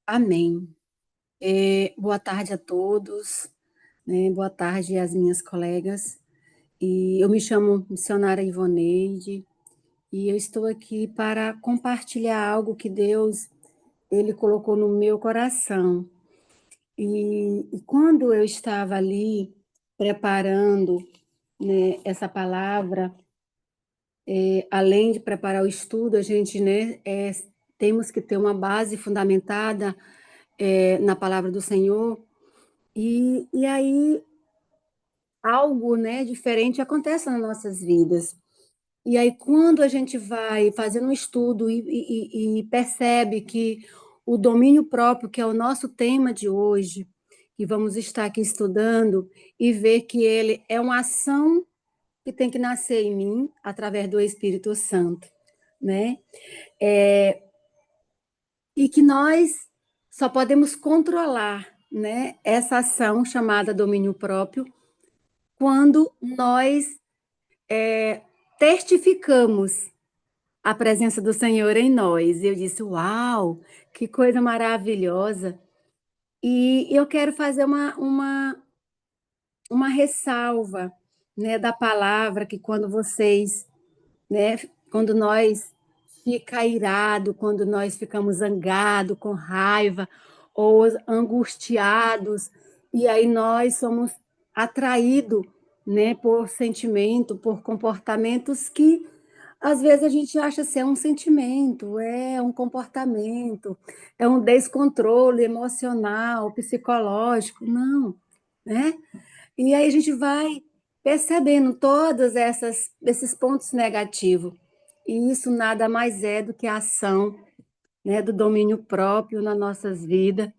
Amém. Boa tarde a todos, né? Boa tarde às minhas colegas. E eu me chamo missionária Ivoneide e eu estou aqui para compartilhar algo que Deus ele colocou no meu coração. E quando eu estava ali preparando, né, essa palavra, além de preparar o estudo, a gente, né, temos que ter uma base fundamentada na palavra do Senhor. E aí algo, né, diferente acontece nas nossas vidas. E aí, quando a gente vai fazendo um estudo e percebe que o domínio próprio, que é o nosso tema de hoje, que vamos estar aqui estudando, e ver que ele é uma ação que tem que nascer em mim através do Espírito Santo, né? E que nós só podemos controlar, né, essa ação chamada domínio próprio quando nós testificamos a presença do Senhor em nós. Eu disse, uau, que coisa maravilhosa. E eu quero fazer uma ressalva, né, da palavra que quando vocês, né, quando nós fica irado, quando nós ficamos zangados, com raiva, ou angustiados, e aí nós somos atraídos, né, por sentimento, por comportamentos que às vezes a gente acha ser um sentimento, é um comportamento, é um descontrole emocional, psicológico, não, né? E aí a gente vai percebendo todos esses pontos negativos. E isso nada mais é do que a ação, né, do domínio próprio nas nossas vidas,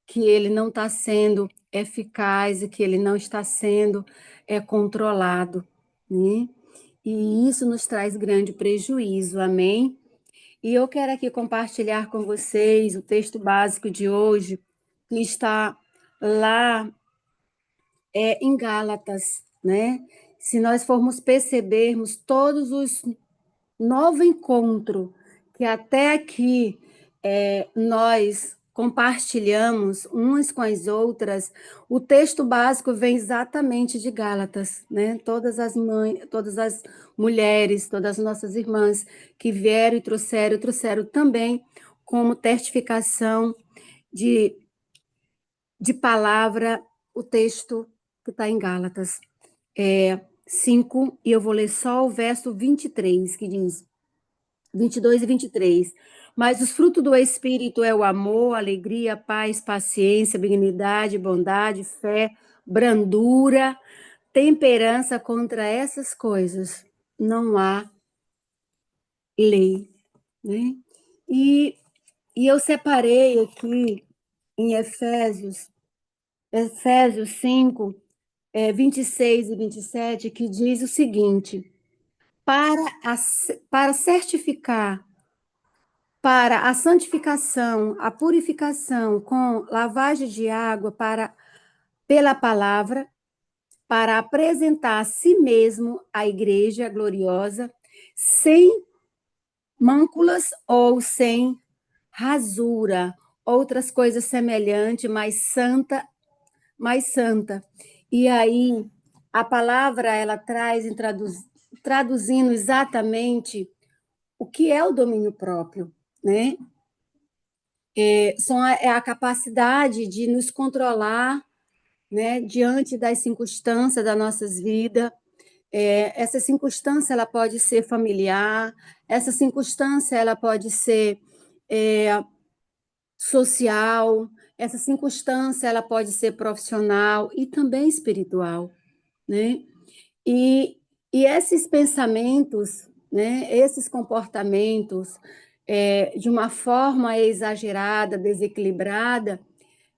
que ele não está sendo eficaz e que ele não está sendo controlado, né? E isso nos traz grande prejuízo, amém? E eu quero aqui compartilhar com vocês o texto básico de hoje, que está lá em Gálatas, né? Se nós formos percebermos todos os novos encontros que até aqui nós compartilhamos umas com as outras, o texto básico vem exatamente de Gálatas, né? Todas as mães, todas as mulheres, todas as nossas irmãs que vieram e trouxeram também como testificação de, de palavra o texto que está em Gálatas 5, e eu vou ler só o verso 23, que diz, 22 e 23. Mas os frutos do Espírito é o amor, alegria, paz, paciência, benignidade, bondade, fé, brandura, temperança. Contra essas coisas não há lei, né? E, e eu separei aqui em Efésios 5, 26 e 27, que diz o seguinte: para certificar, para a santificação, a purificação com lavagem de água pela palavra, para apresentar a si mesmo a igreja gloriosa, sem mânculas ou sem rasura, outras coisas semelhantes, mais santa. E aí a palavra ela traz traduzindo exatamente o que é o domínio próprio, né? É a capacidade de nos controlar, né, diante das circunstâncias das nossas vidas. Essa circunstância ela pode ser familiar, essa circunstância ela pode ser é, social, essa circunstância ela pode ser profissional e também espiritual, né? E, e esses pensamentos, né, esses comportamentos, de uma forma exagerada, desequilibrada,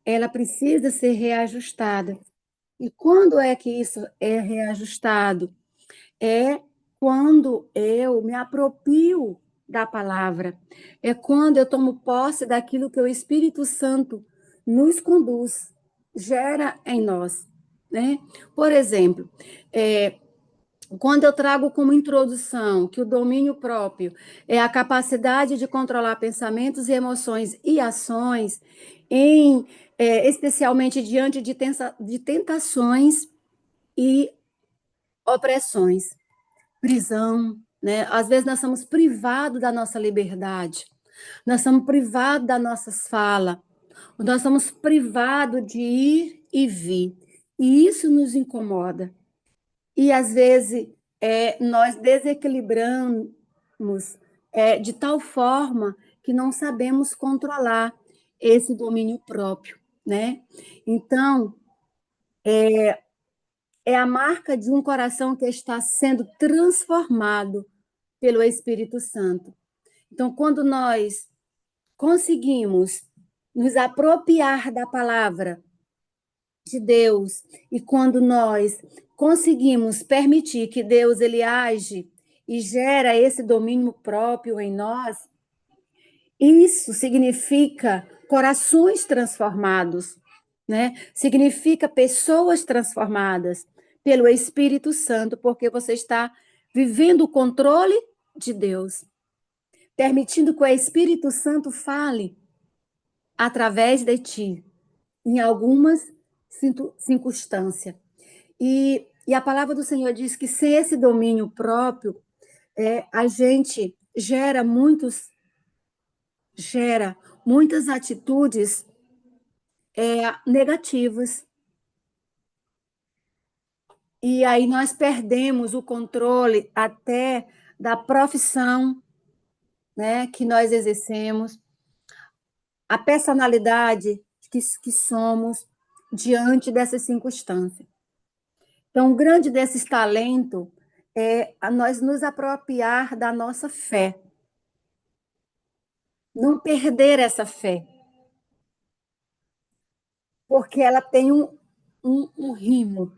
ela precisa ser reajustada. E quando é que isso é reajustado? É quando eu me aproprio da palavra, é quando eu tomo posse daquilo que o Espírito Santo nos conduz, gera em nós, né? Por exemplo, Quando eu trago como introdução que o domínio próprio é a capacidade de controlar pensamentos e emoções e ações, em, especialmente diante de tentações e opressões, prisão, né? Às vezes nós somos privados da nossa liberdade, nós somos privados das nossas falas, nós somos privados de ir e vir, e isso nos incomoda. E às vezes nós desequilibramos de tal forma que não sabemos controlar esse domínio próprio, né? Então, é a marca de um coração que está sendo transformado pelo Espírito Santo. Então, quando nós conseguimos nos apropriar da palavra de Deus e quando nós conseguimos permitir que Deus ele age e gera esse domínio próprio em nós, isso significa corações transformados, né? Significa pessoas transformadas pelo Espírito Santo, porque você está vivendo o controle de Deus, permitindo que o Espírito Santo fale através de ti em algumas circunstâncias. E a palavra do Senhor diz que sem esse domínio próprio, a gente gera muitas atitudes negativas. E aí nós perdemos o controle até da profissão, né, que nós exercemos, a personalidade que somos diante dessas circunstâncias. Então, o grande desses talentos é a nós nos apropriar da nossa fé, não perder essa fé, porque ela tem um rimo.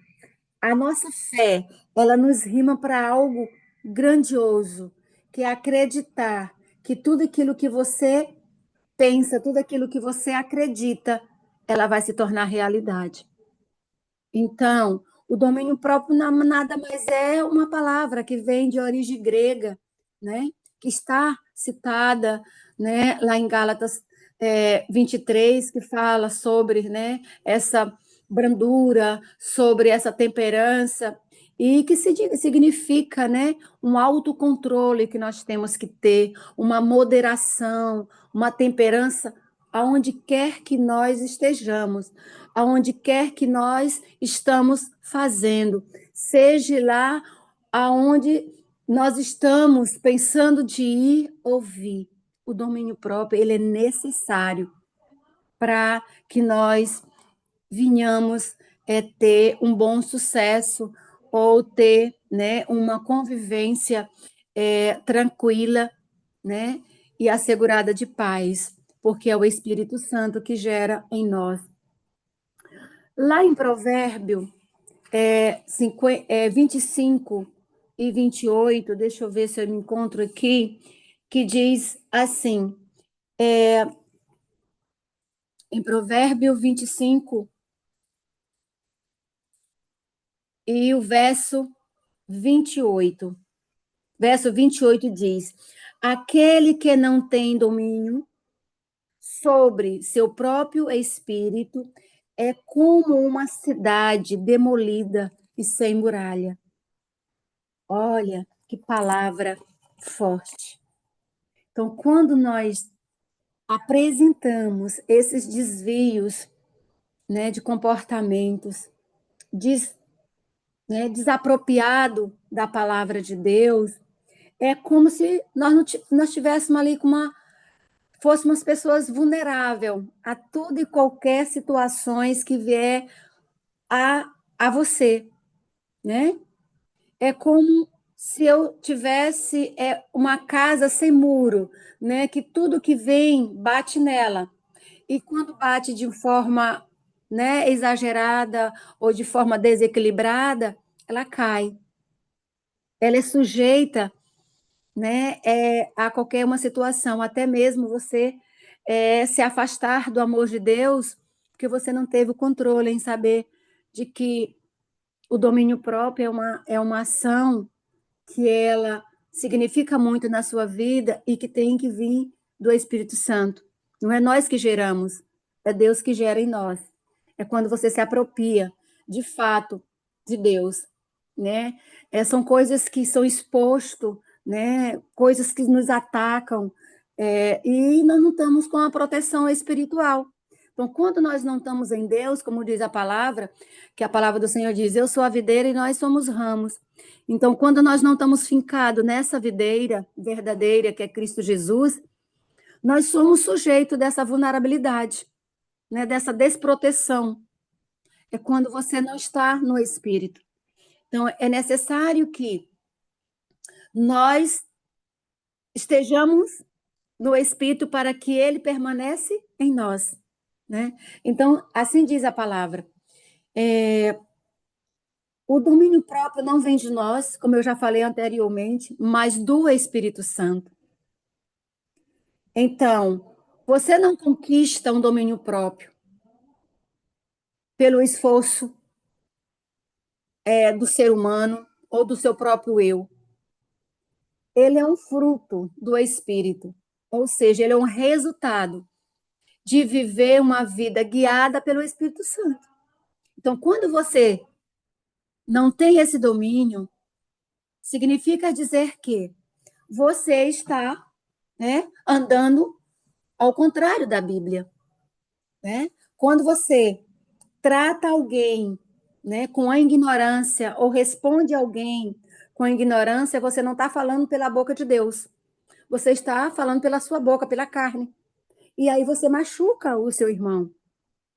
A nossa fé, ela nos rima para algo grandioso, que é acreditar que tudo aquilo que você pensa, tudo aquilo que você acredita, ela vai se tornar realidade. Então, o domínio próprio nada mais é uma palavra que vem de origem grega, né? Que está citada, né, lá em Gálatas 23, que fala sobre, né, essa brandura, sobre essa temperança, e que significa, né, um autocontrole que nós temos que ter, uma moderação, uma temperança aonde quer que nós estejamos, aonde quer que nós estamos fazendo, seja lá aonde nós estamos pensando de ir ou vir. O domínio próprio, ele é necessário para que nós venhamos ter um bom sucesso ou ter, né, uma convivência tranquila, né, e assegurada de paz, porque é o Espírito Santo que gera em nós. Lá em Provérbio 25 e 28, deixa eu ver se eu me encontro aqui, que diz assim, em Provérbio 25 e o verso 28. Verso 28 diz: aquele que não tem domínio sobre seu próprio espírito é como uma cidade demolida e sem muralha. Olha que palavra forte. Então, quando nós apresentamos esses desvios, né, de comportamentos, desapropriado da palavra de Deus, é como se nós não nós estivéssemos ali com fôssemos pessoas vulneráveis a tudo e qualquer situações que vier a você, né? É como se eu tivesse uma casa sem muro, né? Que tudo que vem bate nela. E quando bate de forma, né, exagerada ou de forma desequilibrada, ela cai. Ela é sujeita, né, a qualquer uma situação, até mesmo você se afastar do amor de Deus, porque você não teve o controle em saber de que O domínio próprio é uma ação que ela significa muito na sua vida e que tem que vir do Espírito Santo. Não é nós que geramos, é Deus que gera em nós. É quando você se apropria, de fato, de Deus, né? São coisas que são expostas, né? Coisas que nos atacam, e nós não estamos com a proteção espiritual. Então, quando nós não estamos em Deus, como diz a palavra, que a palavra do Senhor diz, eu sou a videira e nós somos ramos. Então, quando nós não estamos fincados nessa videira verdadeira, que é Cristo Jesus, nós somos sujeitos dessa vulnerabilidade, né, dessa desproteção. É quando você não está no Espírito. Então, é necessário que nós estejamos no Espírito para que ele permanece em nós, né? Então, assim diz a palavra. O domínio próprio não vem de nós, como eu já falei anteriormente, mas do Espírito Santo. Então, você não conquista um domínio próprio pelo esforço do ser humano ou do seu próprio eu. Ele é um fruto do Espírito, ou seja, ele é um resultado de viver uma vida guiada pelo Espírito Santo. Então, quando você não tem esse domínio, significa dizer que você está, né, andando ao contrário da Bíblia, né? Quando você trata alguém, né, com a ignorância ou responde alguém com a ignorância, você não está falando pela boca de Deus. Você está falando pela sua boca, pela carne. E aí você machuca o seu irmão,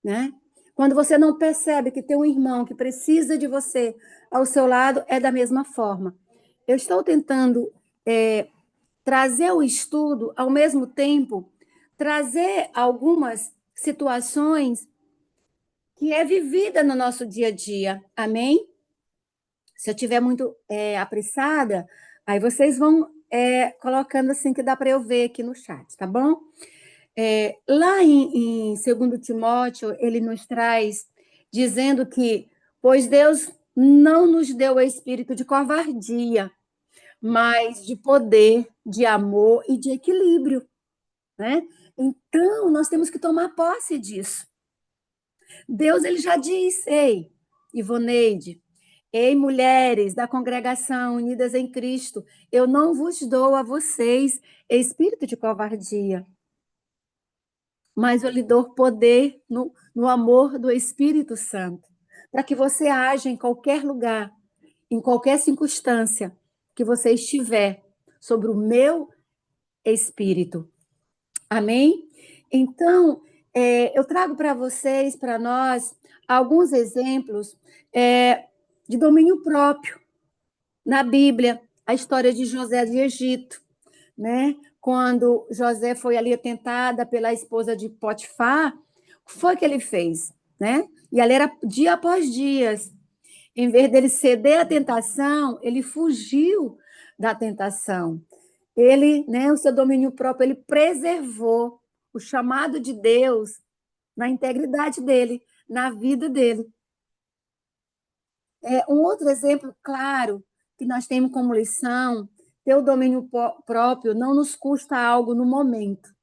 né? Quando você não percebe que tem um irmão que precisa de você ao seu lado, é da mesma forma. Eu estou tentando trazer o estudo, ao mesmo tempo, trazer algumas situações que é vivida no nosso dia a dia. Amém? Se eu estiver muito apressada, aí vocês vão colocando assim que dá para eu ver aqui no chat, tá bom? Lá em 2 Timóteo, ele nos traz dizendo que, pois Deus não nos deu o espírito de covardia, mas de poder, de amor e de equilíbrio, né? Então, nós temos que tomar posse disso. Deus ele já diz, ei, Ivoneide, ei, mulheres da congregação unidas em Cristo, eu não vos dou a vocês espírito de covardia, mas eu lhe dou poder no amor do Espírito Santo, para que você haja em qualquer lugar, em qualquer circunstância que você estiver, sobre o meu Espírito. Amém? Então, eu trago para vocês, para nós, alguns exemplos de domínio próprio na Bíblia, a história de José de Egito, né? Quando José foi ali tentada pela esposa de Potifar, o que foi que ele fez, né? E ali era dia após dias. Em vez dele ceder à tentação, ele fugiu da tentação. Ele, né, o seu domínio próprio, ele preservou o chamado de Deus na integridade dele, na vida dele. Um outro exemplo claro que nós temos como lição, ter o domínio próprio não nos custa algo no momento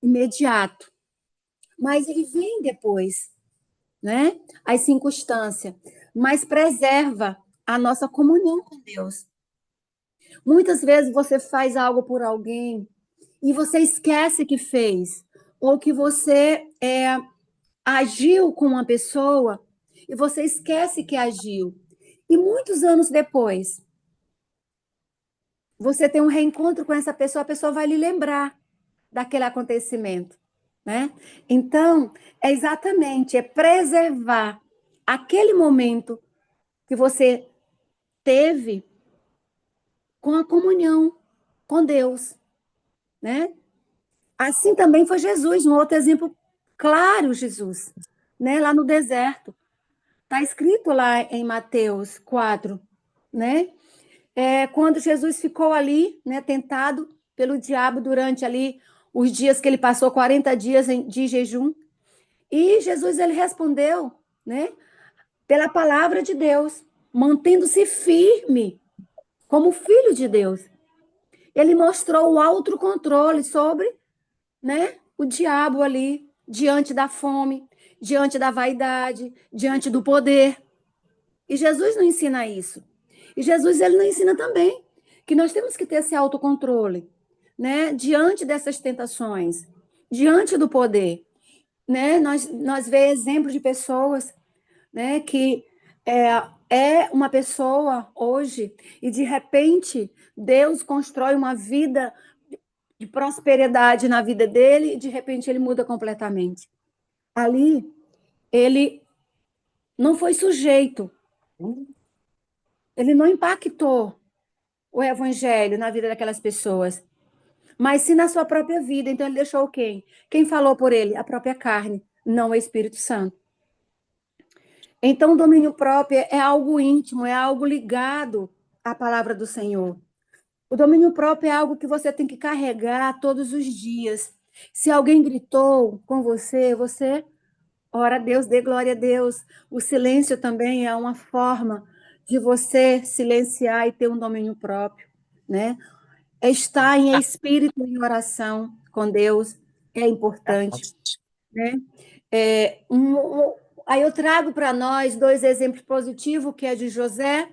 imediato, mas ele vem depois, né? As circunstâncias, mas preserva a nossa comunhão com Deus. Muitas vezes você faz algo por alguém e você esquece que fez, ou que você agiu com uma pessoa e você esquece que agiu. E muitos anos depois, você tem um reencontro com essa pessoa, a pessoa vai lhe lembrar daquele acontecimento, né? Então, é preservar aquele momento que você teve com a comunhão com Deus, né? Assim também foi Jesus, um outro exemplo claro, Jesus, né? Lá no deserto. Está escrito lá em Mateus 4, né? Quando Jesus ficou ali, né, tentado pelo diabo durante ali os dias que ele passou 40 dias de jejum. E Jesus ele respondeu, né? pela palavra de Deus, mantendo-se firme como filho de Deus. Ele mostrou o autocontrole sobre, né, o diabo ali, diante da fome, diante da vaidade, diante do poder. E Jesus não ensina isso. E Jesus ele não ensina também que nós temos que ter esse autocontrole, né, diante dessas tentações, diante do poder, né? Nós vemos exemplos de pessoas, né, que é uma pessoa hoje e de repente Deus constrói uma vida de prosperidade na vida dele e de repente ele muda completamente. Ali ele não foi sujeito, ele não impactou o evangelho na vida daquelas pessoas, mas sim na sua própria vida. Então ele deixou quem? Quem falou por ele? A própria carne, não o Espírito Santo. Então o domínio próprio é algo íntimo, é algo ligado à palavra do Senhor. O domínio próprio é algo que você tem que carregar todos os dias. Se alguém gritou com você, você ora a Deus, dê glória a Deus. O silêncio também é uma forma de você silenciar e ter um domínio próprio, né? Estar em espírito em oração com Deus é importante, né? Aí eu trago para nós dois exemplos positivos, que é de José,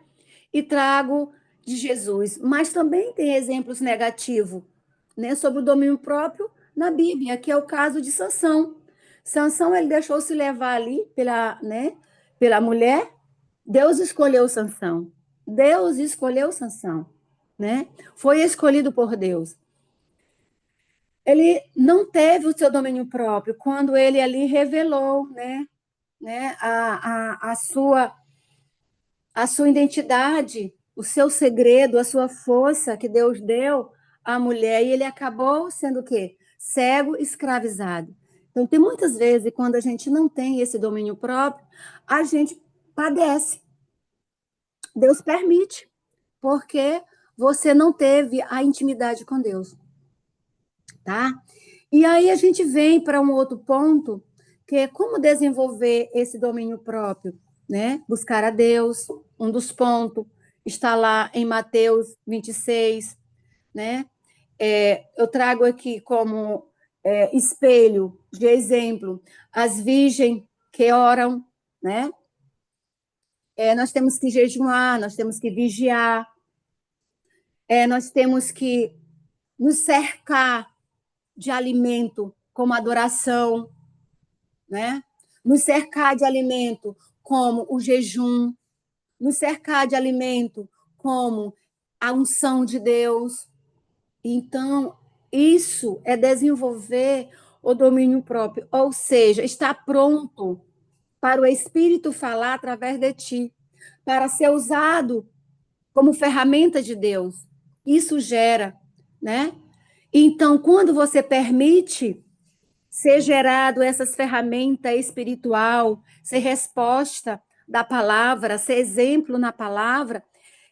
e trago de Jesus. Mas também tem exemplos negativos, né, sobre o domínio próprio na Bíblia, que é o caso de Sansão. Sansão, ele deixou se levar ali pela, né, pela mulher. Deus escolheu Sansão. Deus escolheu Sansão, né? Foi escolhido por Deus. Ele não teve o seu domínio próprio quando ele ali revelou, né, a sua identidade, o seu segredo, a sua força que Deus deu à mulher, e ele acabou sendo o quê? Cego, escravizado. Então, tem muitas vezes, quando a gente não tem esse domínio próprio, a gente padece. Deus permite, porque você não teve a intimidade com Deus, tá? E aí a gente vem para um outro ponto, que é como desenvolver esse domínio próprio, né? Buscar a Deus, um dos pontos, está lá em Mateus 26, né? Eu trago aqui como espelho de exemplo as virgens que oram, né? Nós temos que jejuar, nós temos que vigiar, nós temos que nos cercar de alimento como adoração, né? Nos cercar de alimento como o jejum, nos cercar de alimento como a unção de Deus. Então, isso é desenvolver o domínio próprio, ou seja, estar pronto para o Espírito falar através de ti, para ser usado como ferramenta de Deus. Isso gera, né? Então, quando você permite ser gerado essas ferramentas espiritual, ser resposta da palavra, ser exemplo na palavra,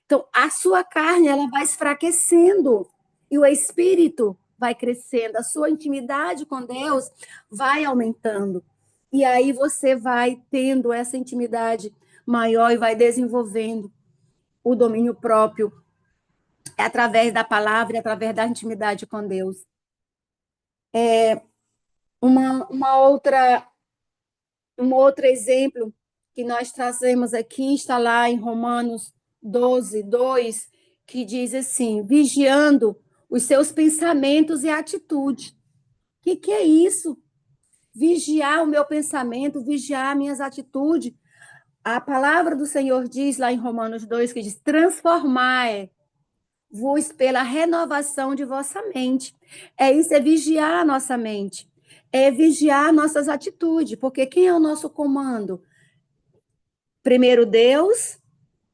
então a sua carne ela vai se enfraquecendo e o espírito vai crescendo, a sua intimidade com Deus vai aumentando. E aí você vai tendo essa intimidade maior e vai desenvolvendo o domínio próprio através da palavra e através da intimidade com Deus. Uma outra Um outro exemplo que nós trazemos aqui está lá em Romanos 12, 2, que diz assim: vigiando os seus pensamentos e atitude. O que é isso? Vigiar o meu pensamento, vigiar minhas atitudes. A palavra do Senhor diz lá em Romanos 2, que diz: transformai-vos pela renovação de vossa mente. É isso, é vigiar a nossa mente. É vigiar nossas atitudes, porque quem é o nosso comando? Primeiro Deus,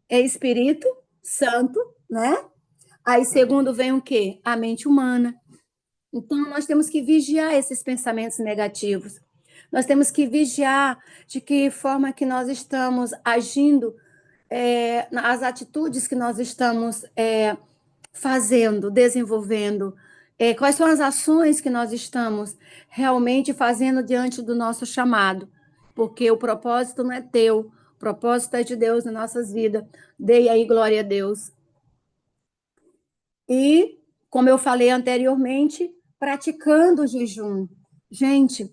é Espírito Santo, né? Aí segundo vem o quê? A mente humana. Então nós temos que vigiar esses pensamentos negativos. Nós temos que vigiar de que forma que nós estamos agindo, as atitudes que nós estamos fazendo, desenvolvendo, quais são as ações que nós estamos realmente fazendo diante do nosso chamado, porque o propósito não é teu, O propósito é de Deus nas nossas vidas. Dei aí glória a Deus. E, como eu falei anteriormente, praticando o jejum. Gente,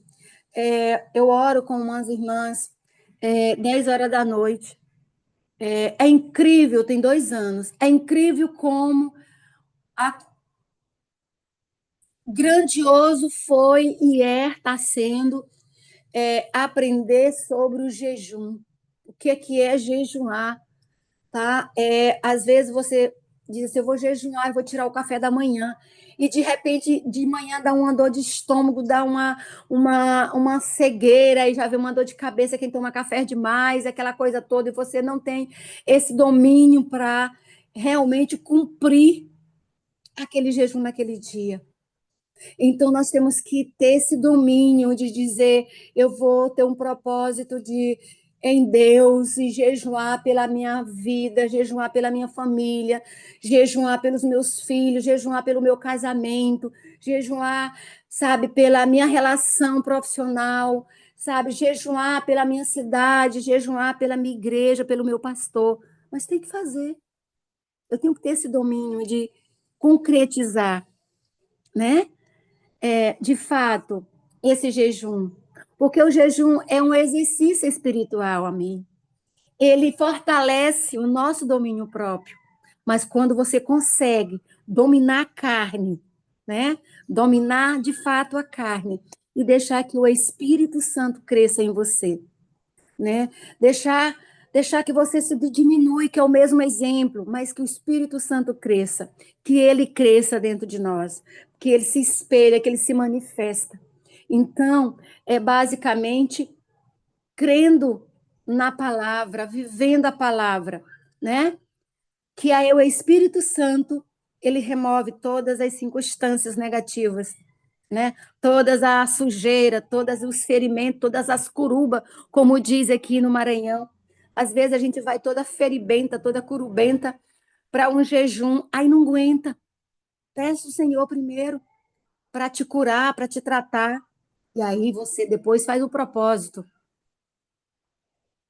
eu oro com umas irmãs 10 horas da noite. É incrível, tem 2 anos. É incrível como grandioso foi e está sendo aprender sobre o jejum. O que é jejuar, tá? Às vezes você diz assim, eu vou jejuar, eu vou tirar o café da manhã, e de repente, de manhã dá uma dor de estômago, dá uma cegueira, e já vem uma dor de cabeça, quem toma café demais, aquela coisa toda, e você não tem esse domínio para realmente cumprir aquele jejum naquele dia. Então, nós temos que ter esse domínio de dizer: eu vou ter um propósito em Deus e jejuar pela minha vida, jejuar pela minha família, jejuar pelos meus filhos, jejuar pelo meu casamento, jejuar, sabe, pela minha relação profissional, sabe, jejuar pela minha cidade, jejuar pela minha igreja, pelo meu pastor. Mas tem que fazer. Eu tenho que ter esse domínio de concretizar, né? De fato, esse jejum. Porque o jejum é um exercício espiritual, amém? Ele fortalece o nosso domínio próprio. Mas quando você consegue dominar a carne, né? Dominar de fato a carne e deixar que o Espírito Santo cresça em você, né? Deixar que você se diminui, que é o mesmo exemplo, mas que o Espírito Santo cresça, que ele cresça dentro de nós, que ele se espelha, que ele se manifesta. Então, é basicamente crendo na palavra, vivendo a palavra, né? Que aí o Espírito Santo, ele remove todas as circunstâncias negativas, né? Todas a sujeira, todos os ferimentos, todas as curubas, como diz aqui no Maranhão. Às vezes a gente vai toda feribenta, toda curubenta para um jejum, aí não aguenta. Peça o Senhor primeiro para te curar, para te tratar, e aí você depois faz o propósito,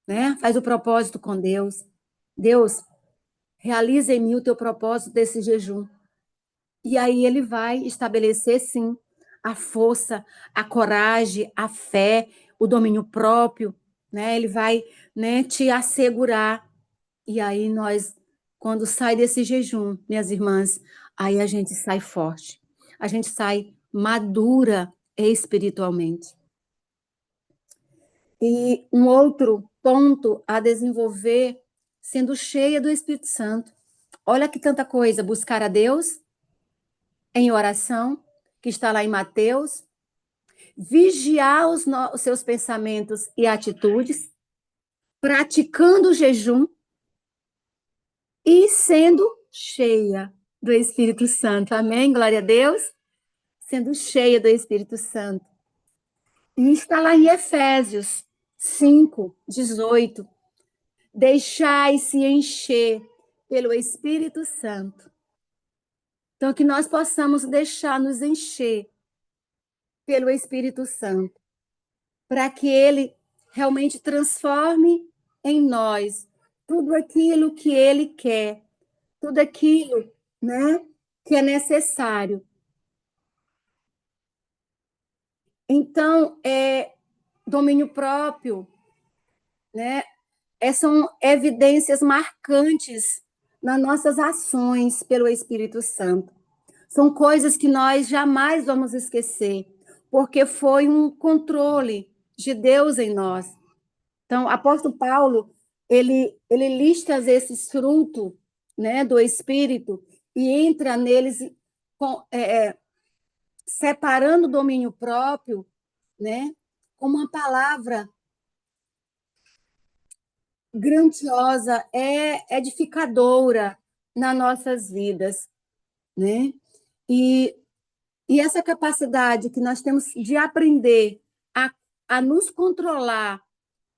né? Faz o propósito com Deus. Deus, realiza em mim o teu propósito desse jejum. E aí ele vai estabelecer, sim, a força, a coragem, a fé, o domínio próprio, né? Ele vai, né, te assegurar. E aí nós, quando sai desse jejum, minhas irmãs, aí a gente sai forte. A gente sai madura espiritualmente. E um outro ponto a desenvolver, sendo cheia do Espírito Santo. Olha que tanta coisa, buscar a Deus em oração, que está lá em Mateus, vigiar os seus pensamentos e atitudes, praticando o jejum e sendo cheia do Espírito Santo. Amém? Glória a Deus. Sendo cheia do Espírito Santo. E está lá em Efésios 5:18. Deixai-se encher pelo Espírito Santo. Então, que nós possamos deixar nos encher pelo Espírito Santo, para que ele realmente transforme em nós tudo aquilo que ele quer, tudo aquilo, né, que é necessário. Então, domínio próprio, né, são evidências marcantes nas nossas ações pelo Espírito Santo. São coisas que nós jamais vamos esquecer, porque foi um controle de Deus em nós. Então, o apóstolo Paulo, ele lista esses frutos, né, do Espírito e entra neles com, separando o domínio próprio, né, como uma palavra grandiosa, edificadora nas nossas vidas, né? E, e essa capacidade que nós temos de aprender a nos controlar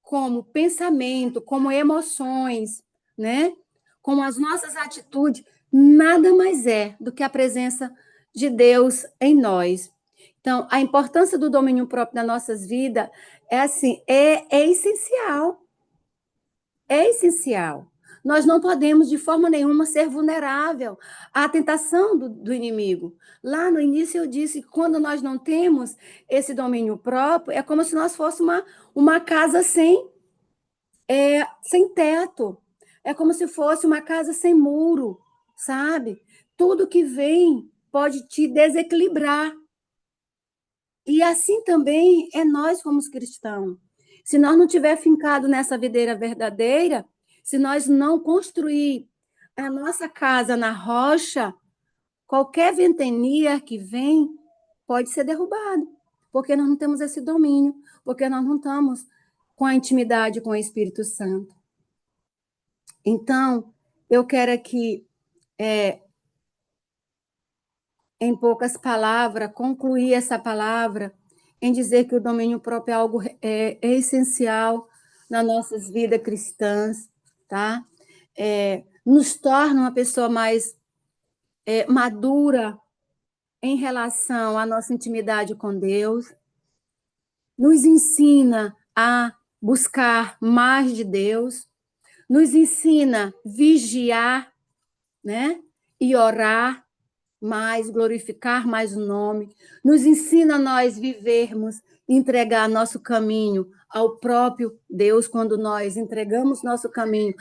como pensamento, como emoções, né? Como as nossas atitudes, nada mais é do que a presença de Deus em nós. Então, a importância do domínio próprio nas nossas vidas é assim, é essencial. é essencial. Nós não podemos, de forma nenhuma, ser vulnerável à tentação do inimigo. Lá no início eu disse que quando nós não temos esse domínio próprio, é como se nós fôssemos uma casa sem teto. É como se fosse uma casa sem muro, sabe? Tudo que vem pode te desequilibrar. E assim também é nós como cristãos. Se nós não tiver fincado nessa videira verdadeira, se nós não construir a nossa casa na rocha, qualquer ventania que vem pode ser derrubado, porque nós não temos esse domínio, porque nós não estamos com a intimidade com o Espírito Santo. Então, eu quero aqui, em poucas palavras, concluir essa palavra em dizer que o domínio próprio é algo essencial nas nossas vidas cristãs, tá? Nos torna uma pessoa mais madura em relação à nossa intimidade com Deus, nos ensina a buscar mais de Deus, nos ensina a vigiar, né? E orar mais, glorificar mais o nome, nos ensina a nós vivermos, entregar nosso caminho ao próprio Deus. Quando nós entregamos nosso caminho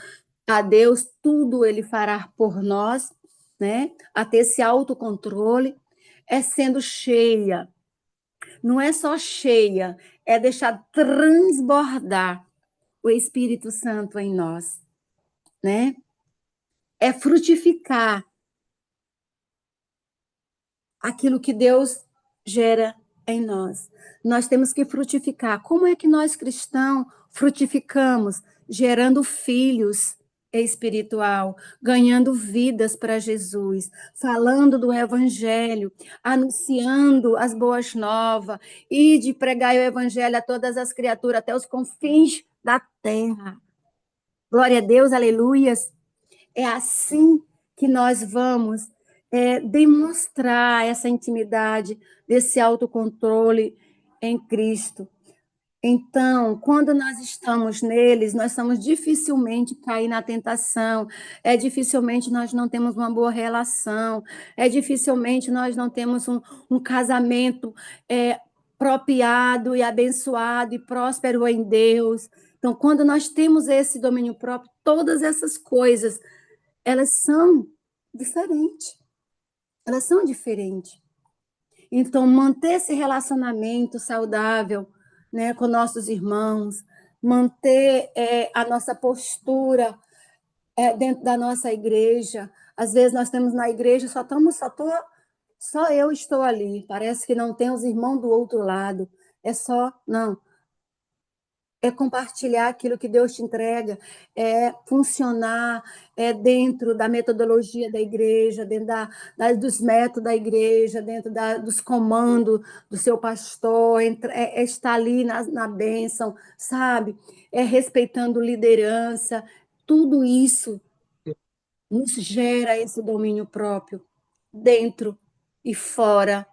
a Deus, tudo Ele fará por nós, né? A ter esse autocontrole, é sendo cheia. Não é só cheia, é deixar transbordar o Espírito Santo em nós, né? É frutificar aquilo que Deus gera em nós. Nós temos que frutificar. Como é que nós cristãos frutificamos? Gerando filhos espiritual, ganhando vidas para Jesus, falando do evangelho, anunciando as boas novas e de pregar o evangelho a todas as criaturas até os confins da terra. Glória a Deus, aleluias. É assim que nós vamos demonstrar essa intimidade, desse autocontrole em Cristo. Então, quando nós estamos neles, nós estamos dificilmente cair na tentação, dificilmente nós não temos uma boa relação, dificilmente nós não temos um casamento apropriado e abençoado e próspero em Deus. Então, quando nós temos esse domínio próprio, todas essas coisas elas são diferentes. Elas são diferentes. Então, manter esse relacionamento saudável, né, com nossos irmãos, manter a nossa postura dentro da nossa igreja. Às vezes nós temos na igreja, só eu estou ali. Parece que não tem os irmãos do outro lado. Não, é compartilhar aquilo que Deus te entrega, é funcionar dentro da metodologia da igreja, dentro dos métodos da igreja, dentro dos comandos do seu pastor, estar ali na bênção, sabe? Respeitando liderança, tudo isso nos gera esse domínio próprio dentro e fora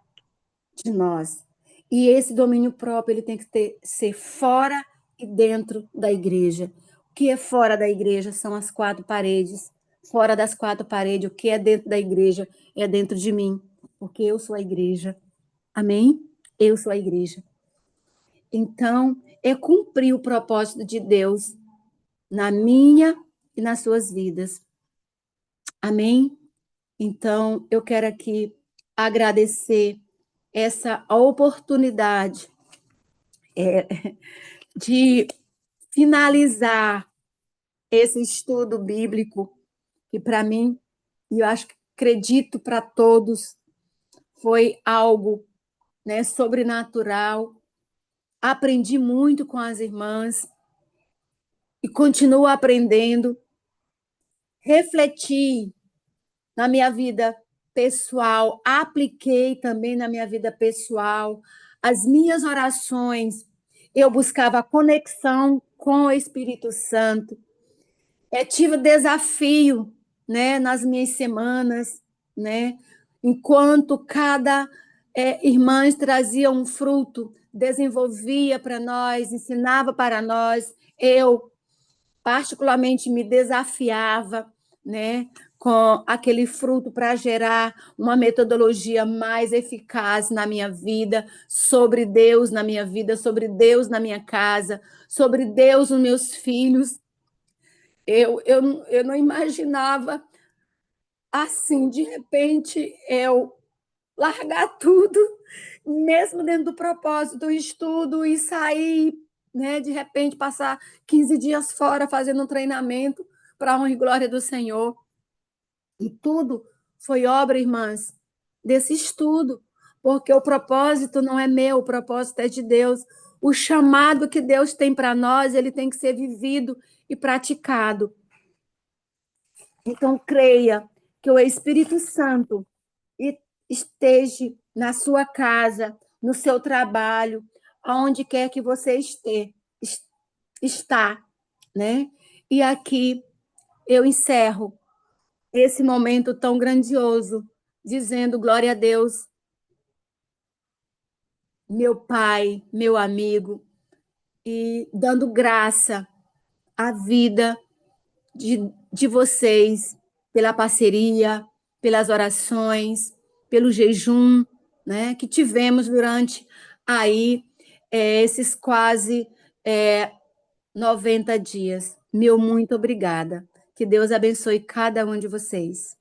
de nós. E esse domínio próprio ele tem que ser fora e dentro da igreja. O que é fora da igreja são as quatro paredes. Fora das quatro paredes, o que é dentro da igreja é dentro de mim, porque eu sou a igreja. Amém? Eu sou a igreja. Então, é cumprir o propósito de Deus na minha e nas suas vidas. Amém? Então, eu quero aqui agradecer essa oportunidade de finalizar esse estudo bíblico, que para mim, e eu acredito para todos, foi algo, né, sobrenatural. Aprendi muito com as irmãs e continuo aprendendo. Refleti na minha vida pessoal, apliquei também na minha vida pessoal. As minhas orações, eu buscava conexão com o Espírito Santo. Tive desafio, né, nas minhas semanas, né, enquanto cada irmã trazia um fruto, desenvolvia para nós, ensinava para nós, eu particularmente me desafiava, né, com aquele fruto para gerar uma metodologia mais eficaz na minha vida, sobre Deus na minha vida, sobre Deus na minha casa, sobre Deus nos meus filhos. Eu não imaginava assim, de repente, eu largar tudo, mesmo dentro do propósito do estudo, e sair, né, de repente, passar 15 dias fora fazendo um treinamento para a honra e glória do Senhor. E tudo foi obra, irmãs, desse estudo, porque o propósito não é meu, o propósito é de Deus. O chamado que Deus tem para nós, ele tem que ser vivido e praticado. Então, creia que o Espírito Santo esteja na sua casa, no seu trabalho, aonde quer que você está, né? E aqui eu encerro esse momento tão grandioso, dizendo glória a Deus, meu Pai, meu amigo, e dando graça à vida de vocês, pela parceria, pelas orações, pelo jejum, né, que tivemos durante aí esses quase 90 dias. Meu muito obrigada. Que Deus abençoe cada um de vocês.